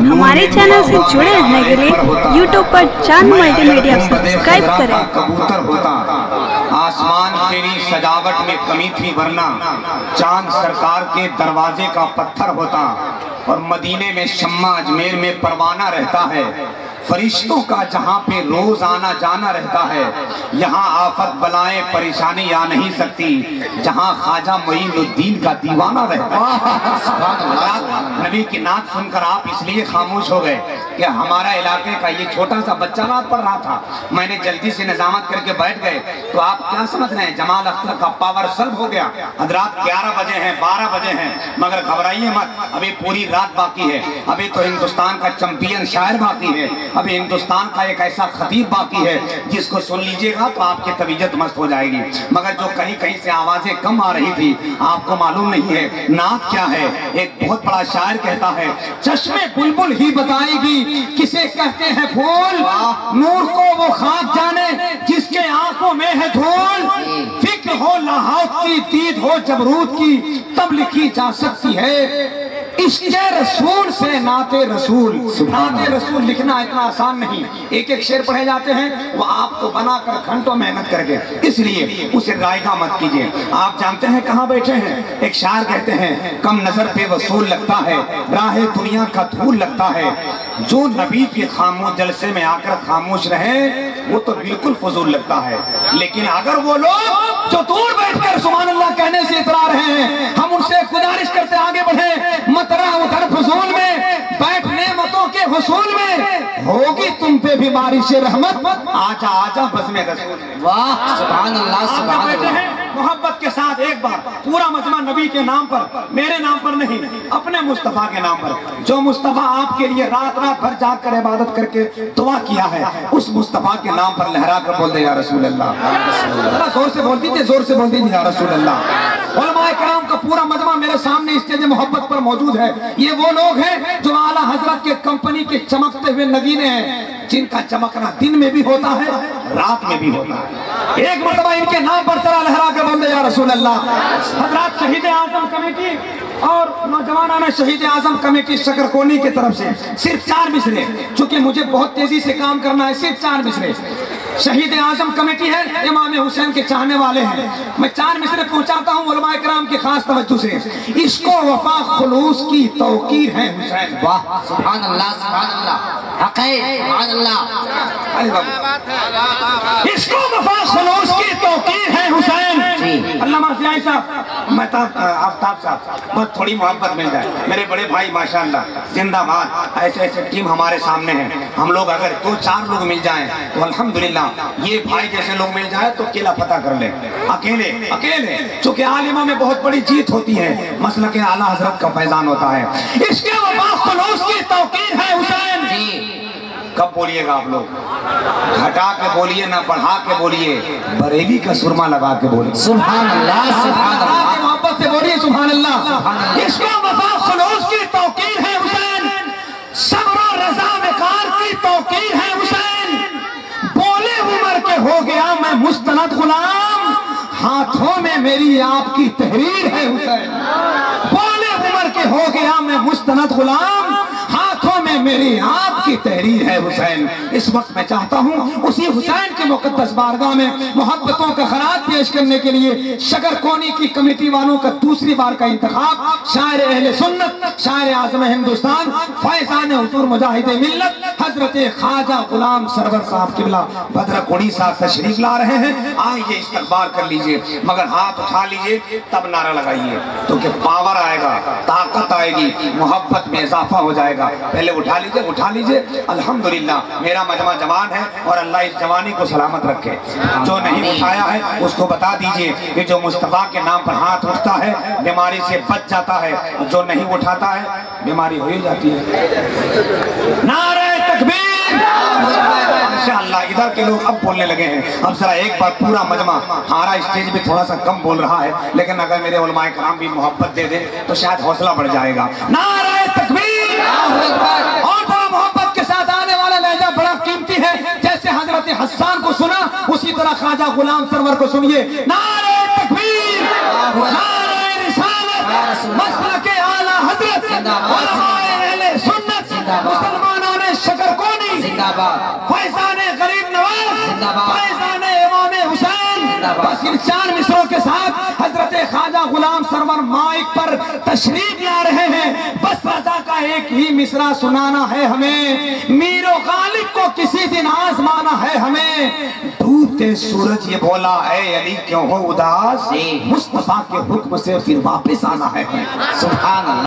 हमारे चैनल से जुड़े रहने के लिए यूट्यूब पर चांद मल्टीमीडिया सब्सक्राइब करें। कबूतर होता, आसमान तेरी सजावट में कमी थी वरना चांद सरकार के दरवाजे का पत्थर होता। और मदीने में शम्मा, अजमेर में परवाना रहता है। फरिश्तों का जहाँ पे रोज आना जाना रहता है, यहाँ आफत बलाएं परेशानी आ नहीं सकती जहाँ ख्वाजा मोइनुद्दीन का दीवाना रहता है। नबी की नात सुनकर आप इसलिए खामोश हो गए कि हमारा इलाके का ये छोटा सा बच्चा नात पढ़ रहा था, मैंने जल्दी से निजामत करके बैठ गए। तो आप क्या समझ रहे हैं, जमाल अख्तर का पावर सल्ब हो गया। हजरात 11 बजे हैं, 12 बजे हैं, मगर घबराइए मत, अभी पूरी रात बाकी है। अभी तो हिंदुस्तान का चैंपियन शायर बाकी है, अभी हिंदुस्तान का एक ऐसा खतीब बाकी है जिसको सुन लीजिएगा तो आपकी तबीयत मस्त हो जाएगी। मगर जो कहीं कहीं से आवाजें कम आ रही थी, आपको मालूम नहीं है नात क्या है। एक बहुत बड़ा शायर कहता है, चश्मे बुलबुल ही बताएगी किसे कहते हैं फूल, नूर को वो खाक जाने जिसके आंखों में है धूल। फिक्र हो लाहौत की, दीद हो जबरूद की, तब लिखी जा सकती है इश्क़े रसूल से नाते रसूल। नाते रसूल लिखना इतना आसान नहीं, एक एक शेर पढ़े जाते हैं, वो आपको बनाकर घंटों मेहनत करके, इसलिए उसे रायगा मत कीजिए। आप जानते हैं कहाँ बैठे हैं, एक शायर कहते हैं, कम नजर पे वसूल लगता है, राहे दुनिया का धूल लगता है। जो नबी के खामोश जलसे में आकर खामोश रहे वो तो बिल्कुल फजूल लगता है। लेकिन अगर वो लोग जो दूर बैठकर सुभान अल्लाह कहने से इतरा रहे हैं, हम उनसे गुजारिश करते आगे बढ़े, मत रहा उधर फजूल में, बैठने मतों के हुसूल में होगी तुम पे भी बारिश रहमत, आजा आजा बज़्म रसूल। वाह सुभान अल्लाह सुभान अल्लाह। मोहब्बत के साथ एक बार पूरा मजमा नबी के नाम पर, मेरे नाम पर नहीं, अपने मुस्तफा के नाम पर, जो मुस्तफा आपके लिए रात रात भर जाग कर इबादत करके दुआ किया है, उस मुस्तफा के नाम पर लहरा कर बोल दे या रसूल अल्लाह। जोर से बोल दीजिए, जोर से बोल दीजिए या रसूल अल्लाह। उलमाए किराम का पूरा मजमा मेरे सामने स्टेज मोहब्बत पर मौजूद है। ये वो लोग हैं जो आला हजरत के कंपनी के चमकते हुए नगीने हैं, जिनका चमकना दिन में भी होता है, रात में भी होता है। एक मरतबा इनके नाम पर जरा लहरा कर बोल दे या रसूल अल्लाह। हजरत शहीद आजम कमेटी और नौजवान शहीद आजम कमेटी शकरकोनी की तरफ से सिर्फ 4 मिसरे, चूंकि मुझे बहुत तेजी से काम करना है, सिर्फ 4 मिसरे। शहीद आजम कमेटी है, इमाम हुसैन के चाहने वाले हैं, मैं 4 मिसरे पहुंचाता हूं उलमाए किराम की खास तवज्जो से। इसको वफा खुलूस की तौकीर है हुसैन। वाह सुभान अल्लाह सुभान अल्लाह, हक है सुभान अल्लाह। इसको वफा खुलूस की तौकीर है हुसैन। अल्लामा ज़ियाई साहब, महताब आफ्ताब साहब, बस थोड़ी मोहब्बत मिल जाए। मेरे बड़े भाई माशाअल्लाह जिंदाबाद, ऐसे ऐसे टीम हमारे सामने है। हम लोग अगर 2-4 लोग मिल जाएं तो अल्हम्दुलिल्लाह, ये भाई जैसे लोग मिल जाए तो किला फतह कर ले। अकेले अकेले चूंकि आलिमा में बहुत बड़ी जीत होती है, मसलक आला हजरत का फैजान होता है। इसके वफा खुलूस की तौकीर है हुसैन। कब बोलिएगा आप लोग, घटा के बोलिए ना बढ़ा के बोलिए, बरेली का सुरमा लगा के बोलिए सुभान अल्लाह सुभान अल्लाह। मोहब्बत से बोलिए सुभान अल्लाह। इसको वफा खुलूस की तौकीर है हुसैन, सब्र और रज़ा वक़ार की तौकीर है हुसैन। बोले उमर के हो गया मैं मुस्तनद गुलाम, हाथों में मेरी आपकी तहरीर है हुसैन। बोले उमर के हो गया मैं मुस्तनद गुलाम, हाथों में मेरी आपकी तहरीर है हुसैन। इस वक्त मैं चाहता हूँ उसी हुसैन के मुक़द्दस बारगाह में मोहब्बतों का खराज पेश करने के लिए शकरकोनी की कमेटी वालों का दूसरी बार का इंतखाब, शायर अहले सुन्नत, शायर आज़म हिंदुस्तान, फैज़ान हुज़ूर मुजाहिद मिल्लत हजरत ख्वाजा गुलाम सरवर साहब किबला भद्रकोड़ी साहब तशरीफ ला रहे हैं। आइए इस्तकबाल कर लीजिए, मगर हाथ उठा लीजिए तब नारा लगाइए, क्योंकि पावर आएगा, ताकत आएगी, मोहब्बत में इजाफा हो जाएगा। पहले उठा लीजिए, उठा लीजिए। अल्हम्दुलिल्लाह मेरा मजमा जवान है और अल्लाह इस जवानी को सलामत रखे। जो नहीं उठाया है उसको बता दीजिए कि जो मुस्तफा के नाम पर हाथ उठता है बीमारी से बच जाता है, जो नहीं उठाता है बीमारी हो ही जाती है। नारे तकबीर। माशाअल्लाह इधर के लोग अब बोलने लगे हैं। अब जरा एक बार पूरा मजमा, हमारा स्टेज पे थोड़ा सा कम बोल रहा है, लेकिन अगर मेरे उलमाए किराम भी मोहब्बत दे दें तो शायद हौसला बढ़ जाएगा। नारे तकबीर। और बड़ा मोहब्बत के साथ आने वाला लहजा बड़ा कीमती है। जैसे हजरत हस्सान को सुना उसी तरह ख्वाजा गुलाम सरवर को सुनिए। नारे तकबीर, नारे रिसालत, मसलक आला हजरत, उलमाए अहले सुन्नत, فیضان غریب نواز، فیضان امام حسین۔ بس ان 4 مصروں کے ساتھ حضرت خواجہ غلام سرور مائک پر تشریف لا رہے ہیں۔ بس رضا کا ایک ہی مصرع سنانا ہے ہمیں، میر و غالب کو کسی دن آزمانا ہے ہمیں۔ ڈوبتے سورج یہ بولا اے علی کیوں ہو اداس، مصطفیٰ کے حکم سے پھر واپس آنا ہے ہمیں۔ سبحان اللہ۔